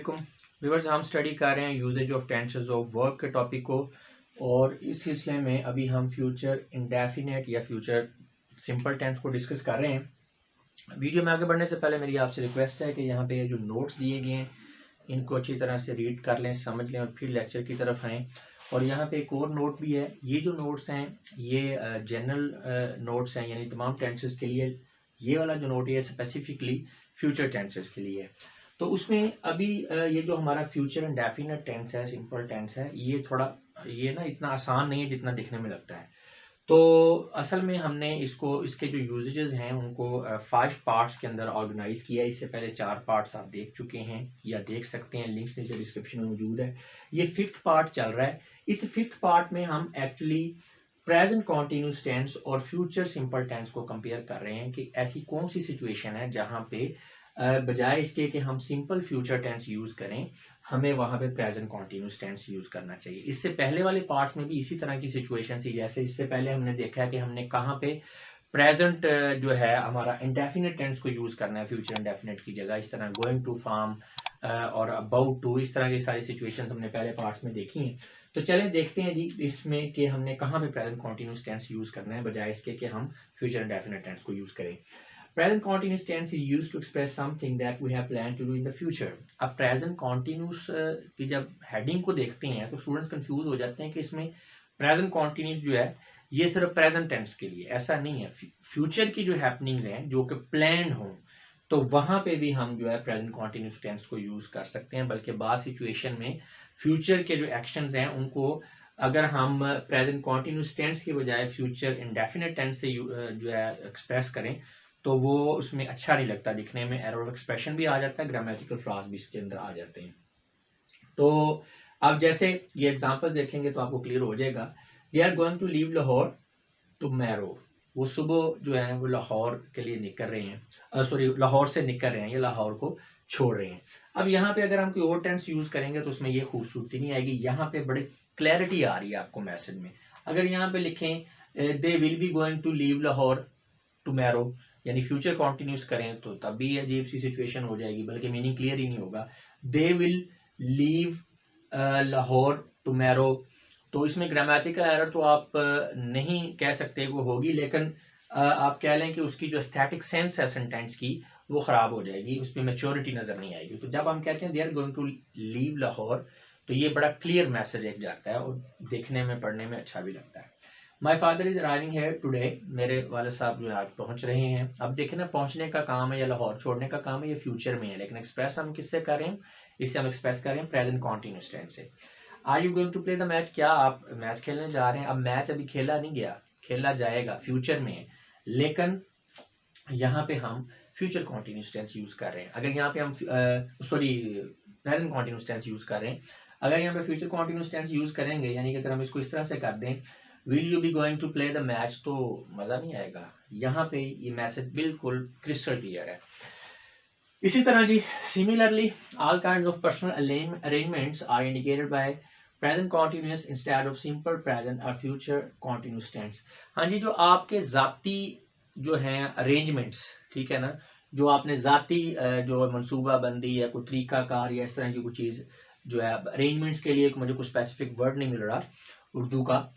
वालेकुम व्यूअर्स। हम स्टडी कर रहे हैं uses of tenses of verb के टॉपिक को, और इस सिलसिले में अभी हम फ्यूचर इंडेफिनेट या फ्यूचर सिंपल टेंस को डिस्कस कर रहे हैं। वीडियो में आगे बढ़ने से पहले मेरी आपसे रिक्वेस्ट है कि यहाँ पे जो नोट्स दिए गए हैं इनको अच्छी तरह से रीड कर लें, समझ लें और फिर लेक्चर की तरफ आएँ। और यहाँ पे एक और नोट भी है। ये जो नोट्स हैं ये जनरल नोट्स हैं, यानी तमाम टेंसेस के लिए। ये वाला जो नोट है स्पेसिफिकली फ्यूचर टेंसेस के लिए है। तो उसमें अभी ये जो हमारा फ्यूचर इंडेफिनिट टेंस है, सिंपल टेंस है, ये ना इतना आसान नहीं है जितना दिखने में लगता है। तो असल में हमने इसके जो यूजेजेस हैं उनको 5 पार्ट्स के अंदर ऑर्गेनाइज किया है। इससे पहले 4 पार्ट्स आप देख चुके हैं या देख सकते हैं, लिंक्स नीचे डिस्क्रिप्शन में मौजूद है। ये 5th पार्ट चल रहा है। इस 5th पार्ट में हम एक्चुअली प्रेजेंट कॉन्टिन्यूस टेंस और फ्यूचर सिंपल टेंस को कंपेयर कर रहे हैं कि ऐसी कौन सी सिचुएशन है जहाँ पे बजाय इसके कि हम सिंपल फ्यूचर टेंस यूज़ करें, हमें वहाँ पे प्रेजेंट कॉन्टिन्यूस टेंस यूज़ करना चाहिए। इससे पहले वाले पार्ट्स में भी इसी तरह की सिचुएशन थी। जैसे इससे पहले हमने देखा है कि हमने कहाँ पे प्रेजेंट जो है हमारा इंडेफिनिट टेंस को यूज़ करना है फ्यूचर इंडेफिनिट की जगह। इस तरह गोइंग टू फार्म और अबाउट टू, इस तरह की सारी सिचुएशंस हमने पहले पार्ट्स में देखी हैं। तो चलें देखते हैं जी इसमें कि हमने कहाँ पे प्रेजेंट कॉन्टिन्यूस टेंस यूज़ करना है बजाय इसके कि हम फ्यूचर इंडेफिनिट टेंस को यूज़ करें। Present continuous tense is used to express something that we have planned to do in the future. अब present continuous की जब heading को देखते हैं तो स्टूडेंट्स कंफ्यूज हो जाते हैं कि इसमें present continuous जो है ये सिर्फ present tense के लिए, ऐसा नहीं है। फ्यूचर की जो हैपनिंग्स हैं जो कि प्लान हों तो वहाँ पे भी हम जो है present continuous tense को यूज़ कर सकते हैं। बल्कि बाद सिचुएशन में फ्यूचर के जो एक्शंस हैं उनको अगर हम प्रेजेंट कॉन्टिन्यूस टेंस की बजाय फ्यूचर इंडेफिनिट टेंस से जो है एक्सप्रेस करें तो वो उसमें अच्छा नहीं लगता, दिखने में एरर ऑफ एक्सप्रेशन भी आ जाता है, ग्रामेटिकल फ्लॉज भी इसके अंदर आ जाते हैं। तो अब जैसे ये एग्जांपल्स देखेंगे तो आपको क्लियर हो जाएगा। They are going to leave Lahore tomorrow. वो सुबह जो है वो लाहौर के लिए निकल रहे हैं, सॉरी लाहौर से निकल रहे हैं, ये लाहौर को छोड़ रहे हैं। अब यहाँ पे अगर हम कोई और टेंस यूज करेंगे तो उसमें ये खूबसूरती नहीं आएगी। यहाँ पे बड़ी क्लैरिटी आ रही है आपको मैसेज में। अगर यहाँ पे लिखें they will be going to leave Lahore tomorrow, यानी फ्यूचर कॉन्टिन्यूस करें तो तब भी अजीब सी सिचुएशन हो जाएगी, बल्कि मीनिंग क्लियर ही नहीं होगा। They will leave Lahore tomorrow, तो इसमें ग्रामेटिकल एरर तो आप नहीं कह सकते वो होगी, लेकिन आप कह लें कि उसकी जो एस्थेटिक सेंस है सेंटेंस की वो ख़राब हो जाएगी, उसमें मैच्योरिटी नज़र नहीं आएगी। तो जब हम कहते हैं they are going to leave Lahore तो ये बड़ा क्लियर मैसेज एक जाता है और देखने में पढ़ने में अच्छा भी लगता है। My father is arriving here today, मेरे वाले साहब जो है आज पहुंच रहे हैं। अब देखें ना, पहुंचने का काम है या लाहौर छोड़ने का काम है, ये फ्यूचर में है, लेकिन एक्सप्रेस हम किससे कर रहे हैं? इससे हम एक्सप्रेस कर रहे हैं प्रेजेंट कॉन्टिन्यूस टेंस से। Are you going to play the match, क्या आप मैच खेलने जा रहे हैं? अब मैच अभी खेला नहीं गया, खेला जाएगा, फ्यूचर में है, लेकिन यहाँ पे हम फ्यूचर कॉन्टिन्यूस टेंस यूज कर रहे हैं। अगर यहाँ पे हम प्रेजेंट कॉन्टिन्यूस टेंस यूज कर रहे हैं, अगर यहाँ पे फ्यूचर कॉन्टिन्यूस टेंस यूज करेंगे, यानी कि अगर हम इसको इस तरह से कर दें will you be going to play the match, तो मज़ा नहीं आएगा। यहाँ पे ये मैसेज बिल्कुल क्रिस्टल क्लियर है। इसी तरह जी similarly all kinds of personal arrangements are indicated by present continuous instead of simple present और फ्यूचर कॉन्टिन्यूस टेंस। हाँ जी, जो आपके ज़ाती जो हैं अरेंजमेंट्स, ठीक है ना, जो आपने ज़ाती जो मनसूबाबंदी या कोई तरीकाकार या इस तरह की कोई चीज़ जो है अरेंजमेंट्स के लिए मुझे कुछ स्पेसिफिक वर्ड नहीं मिल रहा उर्दू का,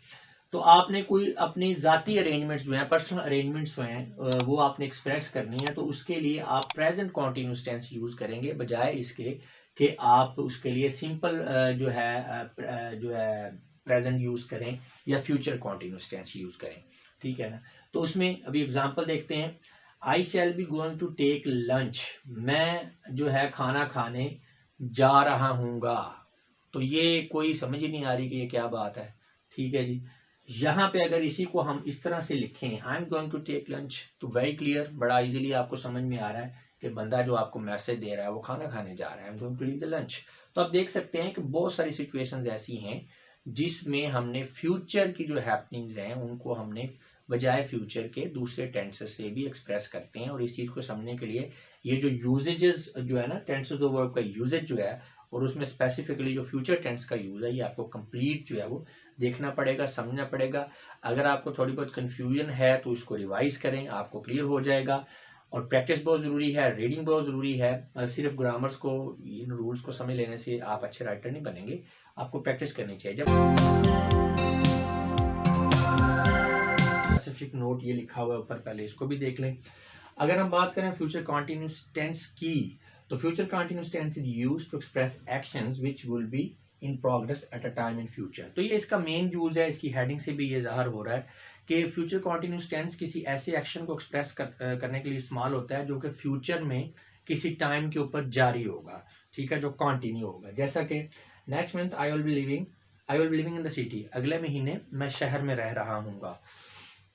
तो आपने कोई अपनी ज़ाती अरेंजमेंट्स जो हैं, पर्सनल अरेंजमेंट्स जो हैं वो आपने एक्सप्रेस करनी है, तो उसके लिए आप प्रेजेंट कॉन्टिन्यूस टेंस यूज़ करेंगे बजाय इसके कि आप उसके लिए सिंपल जो है प्रेजेंट यूज़ करें या फ्यूचर कॉन्टिन्यूस टेंस यूज़ करें, ठीक है ना। तो उसमें अभी एग्जांपल देखते हैं। I shall be going to take lunch, मैं जो है खाना खाने जा रहा हूँगा। तो ये कोई समझ ही नहीं आ रही कि ये क्या बात है, ठीक है जी। यहाँ पे अगर इसी को हम इस तरह से लिखें I am going to take lunch, तो वेरी क्लियर, बड़ा इजीली आपको समझ में आ रहा है कि बंदा जो आपको मैसेज दे रहा है वो खाना खाने जा रहा है, I am going to eat the lunch. तो आप देख सकते हैं कि बहुत सारी सिचुएशंस ऐसी हैं जिसमें हमने फ्यूचर की जो हैपनिंग्स हैं उनको हमने बजाय फ्यूचर के दूसरे टेंसेस से भी एक्सप्रेस करते हैं। और इस चीज़ को समझने के लिए ये जो यूजेजेस जो है ना, टेंसेस ऑफ वर्ब का यूजेज जो है और उसमें स्पेसिफिकली जो फ्यूचर टेंस का यूज़ है, ये आपको कंप्लीट जो है वो देखना पड़ेगा, समझना पड़ेगा। अगर आपको थोड़ी बहुत कन्फ्यूजन है तो इसको रिवाइज करें, आपको क्लियर हो जाएगा। और प्रैक्टिस बहुत ज़रूरी है, रीडिंग बहुत ज़रूरी है। सिर्फ ग्रामर्स को, इन रूल्स को समझ लेने से आप अच्छे राइटर नहीं बनेंगे, आपको प्रैक्टिस करनी चाहिए। जब स्पेसिफिक नोट ये लिखा हुआ है ऊपर, पहले इसको भी देख लें। अगर हम बात करें फ्यूचर कंटिन्यूस टेंस की, तो future continuous tense is used to express actions which will be in progress at a time in future. तो ये इसका मेन यूज है, इसकी हेडिंग से भी ये ज़ाहिर हो रहा है कि फ्यूचर कंटिन्यूस टेंस किसी ऐसे एक्शन को एक्सप्रेस करने के लिए इस्तेमाल होता है जो कि फ्यूचर में किसी टाइम के ऊपर जारी होगा, ठीक है, जो कंटिन्यू होगा। जैसा कि next month I will be living in the city, अगले महीने मैं शहर में रह रहा हूँगा।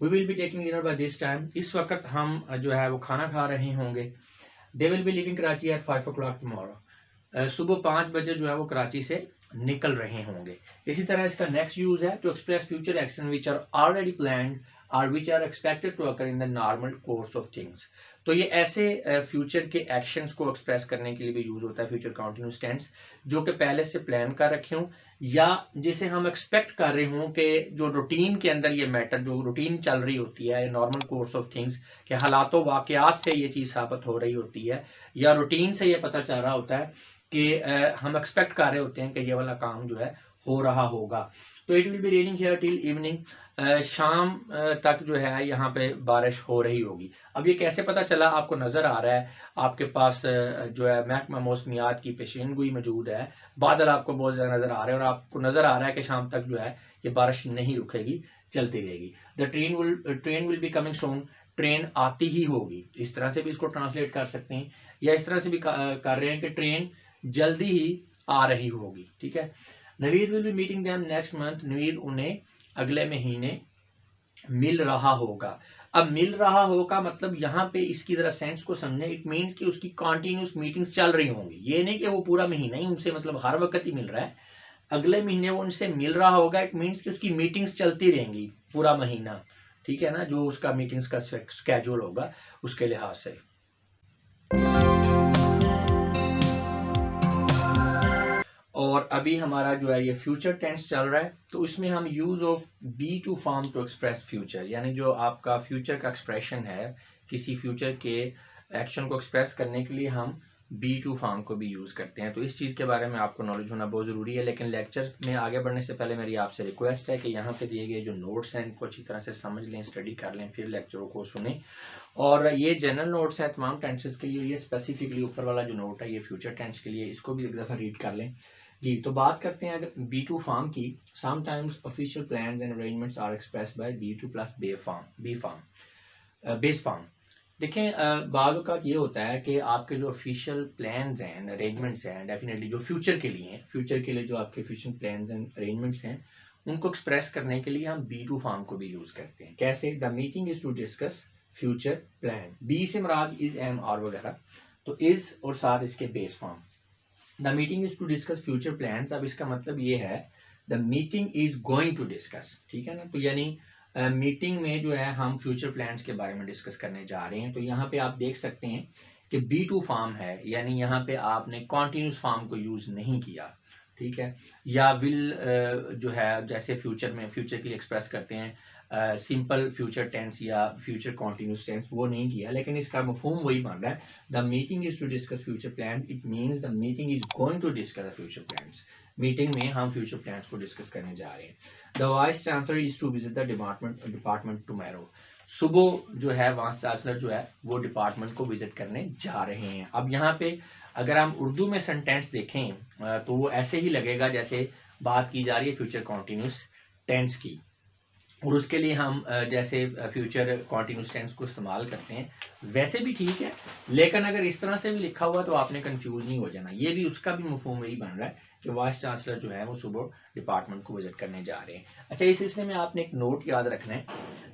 We will be taking dinner by this time, इस वक्त हम जो है वो खाना खा रहे होंगे। They will be leaving Karachi at 5 o'clock tomorrow, सुबह 5 बजे जो है वो कराची से निकल रहे होंगे। इसी तरह इसका नेक्स्ट यूज है to express future action which are already planned और which are expected to occur in the normal course of things. तो ये ऐसे फ्यूचर के एक्शंस को एक्सप्रेस करने के लिए भी यूज होता है फ्यूचर कंटिन्यूस टेंस, जो कि पहले से प्लान कर रखे हों या जिसे हम एक्सपेक्ट कर रहे हों कि जो रूटीन के अंदर ये मैटर, जो रूटीन चल रही होती है, नॉर्मल कोर्स ऑफ थिंग्स के हालातों वाकयात से ये चीज़ साबित हो रही होती है, या रूटीन से ये पता चल रहा होता है कि हम एक्सपेक्ट कर रहे होते हैं कि ये वाला काम जो है हो रहा होगा। तो it will be raining here till evening, शाम तक जो है यहाँ पे बारिश हो रही होगी। अब ये कैसे पता चला? आपको नज़र आ रहा है, आपके पास जो है महकमा मौसमियात की पेशेनगोई मौजूद है, बादल आपको बहुत ज़्यादा नज़र आ रहे हैं और आपको नज़र आ रहा है कि शाम तक जो है ये बारिश नहीं रुकेगी, चलती रहेगी। The train will be coming soon, train आती ही होगी, इस तरह से भी इसको ट्रांसलेट कर सकते हैं, या इस तरह से भी कर रहे हैं कि ट्रेन जल्दी ही आ रही होगी, ठीक है। Naveed will be meeting them next month, Naveed उन्हें अगले महीने मिल रहा होगा। अब मिल रहा होगा मतलब यहाँ पे इसकी जरा सेंस को समझें, इट मीन्स कि उसकी कंटिन्यूस मीटिंग्स चल रही होंगी, ये नहीं कि वो पूरा महीना ही उनसे मतलब हर वक्त ही मिल रहा है, अगले महीने वो उनसे मिल रहा होगा, इट मीन्स कि उसकी मीटिंग्स चलती रहेंगी पूरा महीना, ठीक है ना, जो उसका मीटिंग्स का स्केड्यूल होगा उसके लिहाज से। और अभी हमारा जो है ये फ्यूचर टेंस चल रहा है, तो इसमें हम use of be to form to express future, यानी जो आपका फ्यूचर का एक्सप्रेशन है, किसी फ्यूचर के एक्शन को एक्सप्रेस करने के लिए हम बी टू फॉर्म को भी यूज़ करते हैं। तो इस चीज़ के बारे में आपको नॉलेज होना बहुत ज़रूरी है। लेकिन लेक्चर में आगे बढ़ने से पहले मेरी आपसे रिक्वेस्ट है कि यहाँ पे दिए गए जो नोट्स हैं इनको अच्छी तरह से समझ लें, स्टडी कर लें, फिर लेक्चरों को सुनें। और ये जनरल नोट्स हैं तमाम टेंसेस के लिए, ये स्पेसिफिकली ऊपर वाला जो नोट है ये फ्यूचर टेंस के लिए, इसको भी एक दफ़ा रीड कर लें जी। तो बात करते हैं अगर बी टू फॉर्म की। Sometimes official plans and arrangements are expressed by be to plus base form. देखें, बाज़ औक़ात ये होता है कि आपके जो ऑफिशियल प्लान्स हैं, अरेंजमेंट्स हैं, डेफिनेटली जो फ्यूचर के लिए हैं, फ्यूचर के लिए जो आपके ऑफिशियल प्लान्स एंड अरेंजमेंट्स हैं उनको एक्सप्रेस करने के लिए हम बी टू फॉर्म को भी यूज़ करते हैं। कैसे? The meeting is to discuss future plan, be से मुराद इज़, एम, आर वगैरह, तो इज़ और साथ इसके base form. The meeting is to discuss future plans, अब इसका मतलब ये है the meeting is going to discuss, ठीक है ना। तो यानी मीटिंग में जो है हम फ्यूचर प्लान्स के बारे में डिस्कस करने जा रहे हैं। तो यहाँ पे आप देख सकते हैं कि बी टू फॉर्म है, यानी यहाँ पे आपने कॉन्टीन्यूस फॉर्म को यूज़ नहीं किया, ठीक है। या विल जो है जैसे फ्यूचर में, फ्यूचर के लिए एक्सप्रेस करते हैं सिंपल फ्यूचर टेंस या फ्यूचर कॉन्टीन्यूस टेंस, वो नहीं किया, लेकिन इसका मफहूम वही बन रहा है। The meeting is to discuss future plan, it means the meeting is going to discuss future plans, meeting में हम फ्यूचर प्लान्स को डिस्कस करने जा रहे हैं। The vice chancellor is to visit the department tomorrow, सुबह जो है वाइस चांसलर जो है वो डिपार्टमेंट को विजिट करने जा रहे हैं। अब यहाँ पे अगर हम उर्दू में सेंटेंस देखें तो वो ऐसे ही लगेगा जैसे बात की जा रही है फ्यूचर कॉन्टीन्यूस टेंस की, और उसके लिए हम जैसे फ्यूचर कॉन्टीन्यूस टेंस को इस्तेमाल करते हैं वैसे भी ठीक है, लेकिन अगर इस तरह से भी लिखा हुआ तो आपने कंफ्यूज नहीं हो जाना। ये भी उसका भी मफहूम यही बन रहा है कि वाइस चांसलर जो है वो सुबह डिपार्टमेंट को विजिट करने जा रहे हैं। अच्छा, इस सिलसिले में आपने एक नोट याद रखना है,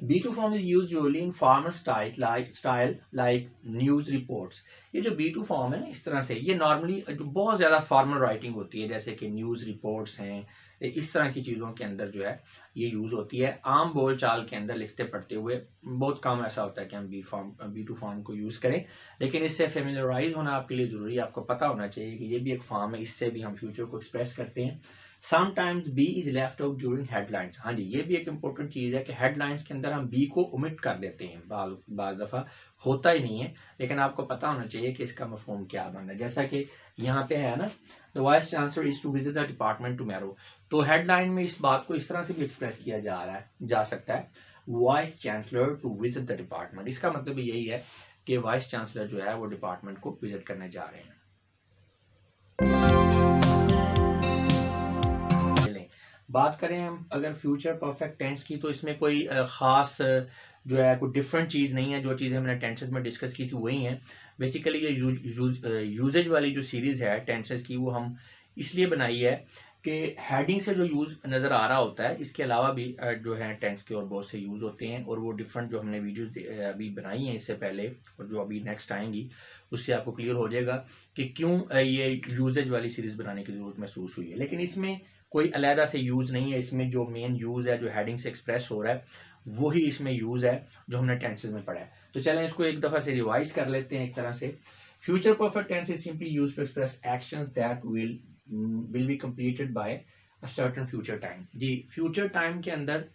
be to form is use usually in formal style like news reports. ये जो बी टू फॉर्म है ना, इस तरह से ये नॉर्मली बहुत ज़्यादा फॉर्मल राइटिंग होती है, जैसे कि न्यूज़ रिपोर्ट्स हैं, इस तरह की चीज़ों के अंदर जो है ये यूज़ होती है। आम बोल चाल के अंदर लिखते पढ़ते हुए बहुत कम ऐसा होता है कि हम बी टू फॉर्म को यूज़ करें, लेकिन इससे फेमिलियराइज होना आपके लिए ज़रूरी है। आपको पता होना चाहिए कि ये भी एक फॉर्म है, इससे भी हम फ्यूचर को एक्सप्रेस करते हैं। Sometimes be is left out during headlines. हाँ जी, ये भी एक इंपॉर्टेंट चीज़ है कि हेडलाइंस के अंदर हम बी को ओमिट कर देते हैं, बाज़ दफ़ा होता ही नहीं है, लेकिन आपको पता होना चाहिए कि इसका मफहूम क्या बनना है। जैसा कि यहाँ पे है ना, the vice chancellor is to visit the department tomorrow, तो हेडलाइन में इस बात को इस तरह से भी एक्सप्रेस किया जा सकता है, vice chancellor to visit the department. इसका मतलब यही है कि वाइस चांसलर जो है वो डिपार्टमेंट को विजिट करने जा रहे हैं। बात करें हम अगर फ्यूचर परफेक्ट टेंस की, तो इसमें कोई ख़ास जो है कोई डिफरेंट चीज़ नहीं है। जो चीज़ें हमने टेंसेस में डिस्कस की थी वही हैं। बेसिकली ये यूजेज वाली जो सीरीज़ है टेंसेस की, वो हम इसलिए बनाई है कि हेडिंग से जो यूज़ नज़र आ रहा होता है, इसके अलावा भी जो है टेंस के और बहुत से यूज़ होते हैं, और वो डिफरेंट जो हमने वीडियोज़ अभी बनाई हैं इससे पहले और जो अभी नेक्स्ट आएंगी, उससे आपको क्लियर हो जाएगा कि क्यों ये यूजेज वाली सीरीज़ बनाने की ज़रूरत महसूस हुई है। लेकिन इसमें कोई अलहदा से यूज़ नहीं है, इसमें जो मेन यूज़ है, जो हेडिंग से एक्सप्रेस हो रहा है, वही इसमें यूज़ है जो हमने टेंसेस में पढ़ा है। तो चलें इसको एक दफ़ा से रिवाइज कर लेते हैं एक तरह से। Future perfect tense is simply used to express actions that will be completed by a certain future time. जी, फ्यूचर टाइम के अंदर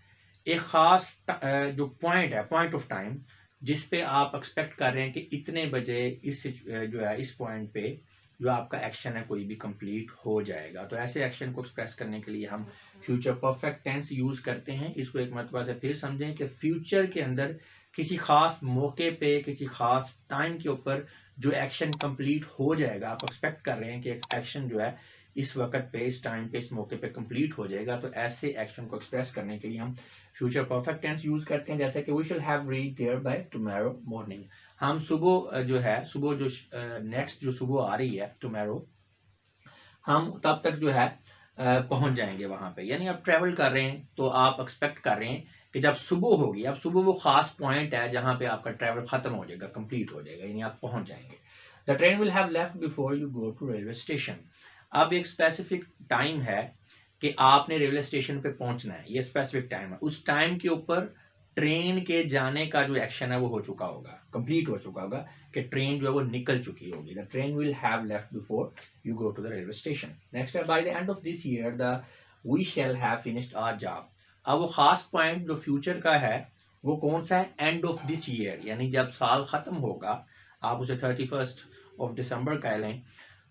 एक ख़ास जो पॉइंट है, पॉइंट ऑफ टाइम, जिस पे आप एक्सपेक्ट कर रहे हैं कि इतने बजे इस जो है इस पॉइंट पे जो आपका एक्शन है कोई भी कंप्लीट हो जाएगा। तो ऐसे एक्शन को एक्सप्रेस करने के लिए हम फ्यूचर परफेक्ट टेंस यूज करते हैं। इसको एक मरतबा से फिर समझें कि फ्यूचर के अंदर किसी खास मौके पे, किसी खास टाइम के ऊपर जो एक्शन कंप्लीट हो जाएगा, आप एक्सपेक्ट कर रहे हैं कि एक्शन जो है इस वक्त पे, इस टाइम पे, इस मौके पे कंप्लीट हो जाएगा। तो ऐसे एक्शन को एक्सप्रेस करने के लिए हम फ्यूचर परफेक्ट टेंस यूज करते हैं। जैसे कि we shall have reach there by tomorrow morning. हम सुबह जो है, सुबह जो नेक्स्ट जो सुबह आ रही है टुमारो, हम तब तक जो है पहुंच जाएंगे वहां पे। यानी आप ट्रेवल कर रहे हैं तो आप एक्सपेक्ट कर रहे हैं कि जब सुबह होगी, अब सुबह वो खास पॉइंट है जहां पे आपका ट्रेवल खत्म हो जाएगा, कंप्लीट हो जाएगा, यानी आप पहुंच जाएंगे। The train will have left before you go to railway station. अब एक स्पेसिफिक टाइम है कि आपने रेलवे स्टेशन पे पहुंचना है, ये स्पेसिफिक टाइम है। उस टाइम के ऊपर ट्रेन के जाने का जो एक्शन है वो हो चुका होगा, कंप्लीट हो चुका होगा, कि ट्रेन जो है वो निकल चुकी होगी। The train will have left before you go to the railway station. Next है, by the end of this year the we shall have finished our job. अब वो खास पॉइंट जो फ्यूचर का है वो कौन सा है? एंड ऑफ दिस ईयर, यानी जब साल खत्म होगा, आप उसे 31 दिसंबर कह लें,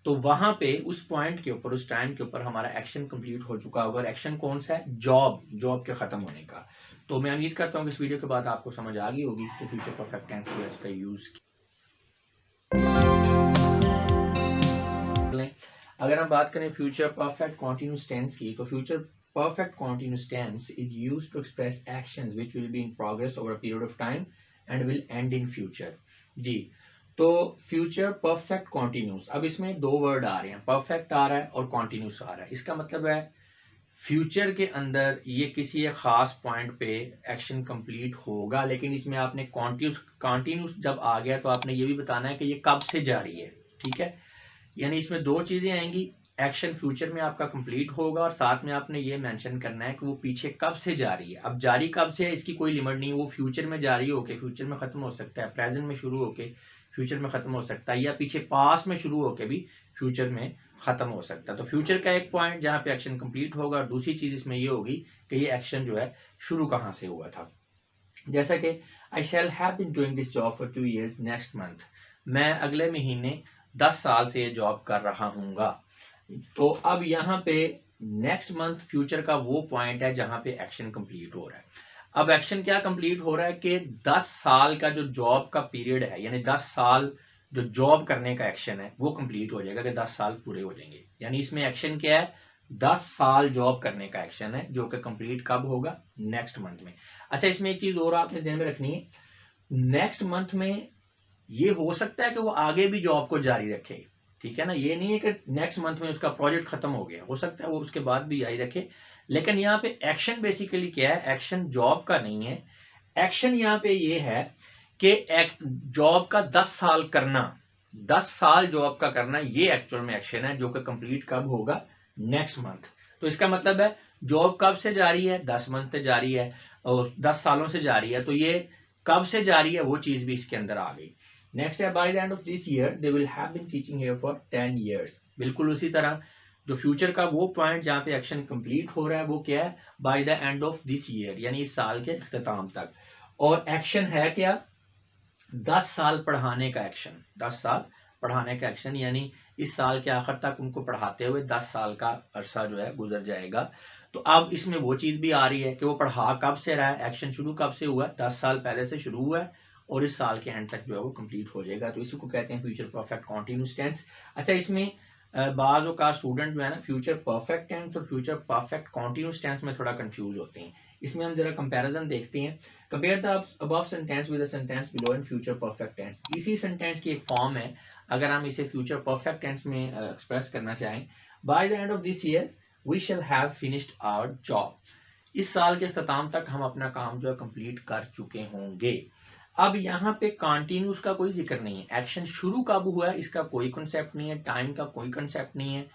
तो वहां पे उस पॉइंट के ऊपर, उस टाइम के ऊपर हमारा एक्शन कंप्लीट हो चुका होगा। और एक्शन कौन सा है? जॉब के खत्म होने का। तो मैं उम्मीद करता हूँ कि इस वीडियो के बाद आपको समझ आ गई होगी कि फ्यूचर परफेक्ट टेंस का यूज। अगर हम बात करें फ्यूचर परफेक्ट कॉन्टिन्यूस टेंस की, तो future perfect continuous tense is used to express actions which will be in progress over a period of time and will end in future. जी, तो future perfect continuous, अब इसमें दो word आ रहे हैं, perfect आ रहा है और कॉन्टिन्यूस आ रहा है। इसका मतलब है फ्यूचर के अंदर ये किसी एक खास पॉइंट पे एक्शन कंप्लीट होगा, लेकिन इसमें आपने कॉन्टिन्यूस जब आ गया तो आपने ये भी बताना है कि ये कब से जारी है। ठीक है, यानी इसमें दो चीजें आएंगी, एक्शन फ्यूचर में आपका कंप्लीट होगा और साथ में आपने ये मेंशन करना है कि वो पीछे कब से जारी है। अब जारी कब से है इसकी कोई लिमिट नहीं, वो फ्यूचर में जारी होके फ्यूचर में खत्म हो सकता है, प्रेजेंट में शुरू होके फ्यूचर में खत्म हो सकता है, या पीछे पास्ट में शुरू होके भी फ्यूचर में खत्म हो सकता है। तो फ्यूचर का एक पॉइंट जहाँ पे एक्शन कंप्लीट होगा, और दूसरी चीज इसमें ये होगी कि ये एक्शन जो है शुरू कहाँ से हुआ था। जैसा कि I shall have been doing this job for 2 years next month, मैं अगले महीने 10 साल से ये जॉब कर रहा हूँगा। तो अब यहाँ पे नेक्स्ट मंथ फ्यूचर का वो पॉइंट है जहाँ पे एक्शन कंप्लीट हो रहा है। अब एक्शन क्या कंप्लीट हो रहा है कि 10 साल का जो जॉब का पीरियड है, यानी 10 साल जो जॉब करने का एक्शन है वो कंप्लीट हो जाएगा, कि 10 साल पूरे हो जाएंगे। यानी इसमें एक्शन क्या है? 10 साल जॉब करने का एक्शन है, जो कि कंप्लीट कब होगा? नेक्स्ट मंथ में। अच्छा, इसमें एक चीज और आपने ध्यान में रखनी है, नेक्स्ट मंथ में ये हो सकता है कि वो आगे भी जॉब को जारी रखे। ठीक है ना, ये नहीं है कि नेक्स्ट मंथ में उसका प्रोजेक्ट खत्म हो गया, हो सकता है वो उसके बाद भी जारी रखे। लेकिन यहाँ पे एक्शन बेसिकली क्या है? एक्शन जॉब का नहीं है, एक्शन यहाँ पे ये है कि जॉब का 10 साल करना, 10 साल जॉब का करना, ये एक्चुअल में एक्शन है जो कि कंप्लीट कब होगा? Next month. तो इसका मतलब है जॉब कब से जारी है? 10 मंथ से जारी है और 10 सालों से जारी है, तो ये कब से जारी है वो चीज भी इसके अंदर आ गई। नेक्स्ट है, by the end of this year they will have been teaching here for 10 years। बिल्कुल उसी तरह जो फ्यूचर का वो पॉइंट जहाँ पे एक्शन कंप्लीट हो रहा है वो क्या है, by the end of this year, यानी इस साल के अख्ताम तक। और एक्शन है क्या, 10 साल पढ़ाने का एक्शन, 10 साल पढ़ाने का एक्शन, यानी इस साल के आखिर तक उनको पढ़ाते हुए 10 साल का अरसा जो है गुजर जाएगा। तो अब इसमें वो चीज़ भी आ रही है कि वो पढ़ा कब से रहा है, एक्शन शुरू कब से हुआ है, 10 साल पहले से शुरू हुआ है और इस साल के एंड तक जो है वो कंप्लीट हो जाएगा। तो इसी को कहते हैं फ्यूचर परफेक्ट कॉन्टिन्यूस टेंस। अच्छा, इसमें बाज़ का स्टूडेंट जो है ना फ्यूचर परफेक्ट टेंस और फ्यूचर परफेक्ट कॉन्टिन्यूस टेंस में थोड़ा कंफ्यूज होते हैं। इसमें हम जरा कंपैरिजन देखते हैं। Compare the above sentence with the sentence below in future perfect tense. इसी सेंटेंस की एक फॉर्म है, अगर हम इसे फ्यूचर परफेक्ट टेंस में एक्सप्रेस करना चाहें, by the end of this year we shall have finished our job. इस साल के अख्ताम तक हम अपना काम जो है कंप्लीट कर चुके होंगे। अब यहाँ पे कंटिन्यूस का कोई जिक्र नहीं है, एक्शन शुरू कब हुआ है इसका कोई कंसेप्ट नहीं है, टाइम का कोई कंसेप्ट नहीं है,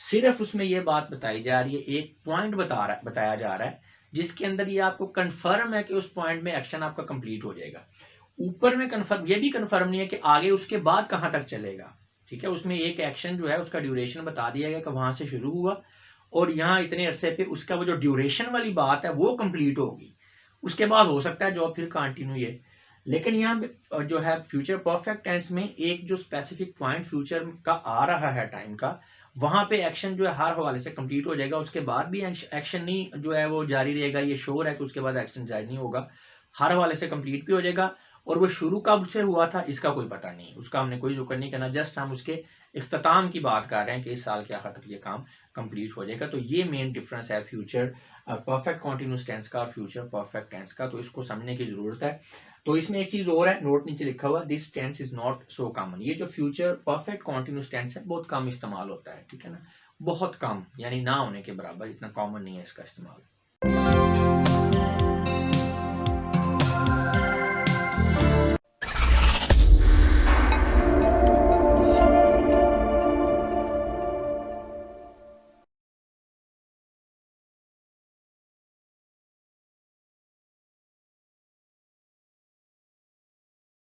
सिर्फ उसमें ये बात बताई जा रही है, एक पॉइंट बताया जा रहा है जिसके अंदर ये आपको कंफर्म है कि उस पॉइंट में एक्शन आपका कंप्लीट हो जाएगा। ऊपर में कंफर्म, ये भी कंफर्म नहीं है कि आगे उसके बाद कहाँ तक चलेगा। ठीक है, उसमें एक एक्शन जो है उसका ड्यूरेशन बता दिया गया कि वहां से शुरू हुआ और यहाँ इतने अरसे पे उसका वो जो ड्यूरेशन वाली बात है वो कंप्लीट होगी, उसके बाद हो सकता है जॉब फिर कंटिन्यू है। लेकिन यहाँ पे जो है फ्यूचर परफेक्ट टेंस में एक जो स्पेसिफिक पॉइंट फ्यूचर का आ रहा है टाइम का, वहां पे एक्शन जो है हर हवाले से कंप्लीट हो जाएगा, उसके बाद भी एक्शन नहीं जो है वो जारी रहेगा, ये श्योर है कि उसके बाद एक्शन जारी नहीं होगा, हर हवाले से कंप्लीट भी हो जाएगा। और वो शुरू कब से हुआ था इसका कोई पता नहीं, उसका हमने कोई जिक्र नहीं करना, जस्ट हम उसके इख्तिताम की बात कर रहे हैं कि इस साल के आखिर तक ये काम कंप्लीट हो जाएगा। तो ये मेन डिफरेंस है फ्यूचर परफेक्ट कॉन्टिन्यूस टेंस का और फ्यूचर परफेक्ट टेंस का, तो इसको समझने की जरूरत है। तो इसमें एक चीज और है, नोट नीचे लिखा हुआ, this tense is not so common. ये जो फ्यूचर परफेक्ट कॉन्टिन्यूस टेंस है बहुत कम इस्तेमाल होता है, ठीक है ना, बहुत कम, यानी ना होने के बराबर, इतना कॉमन नहीं है इसका इस्तेमाल।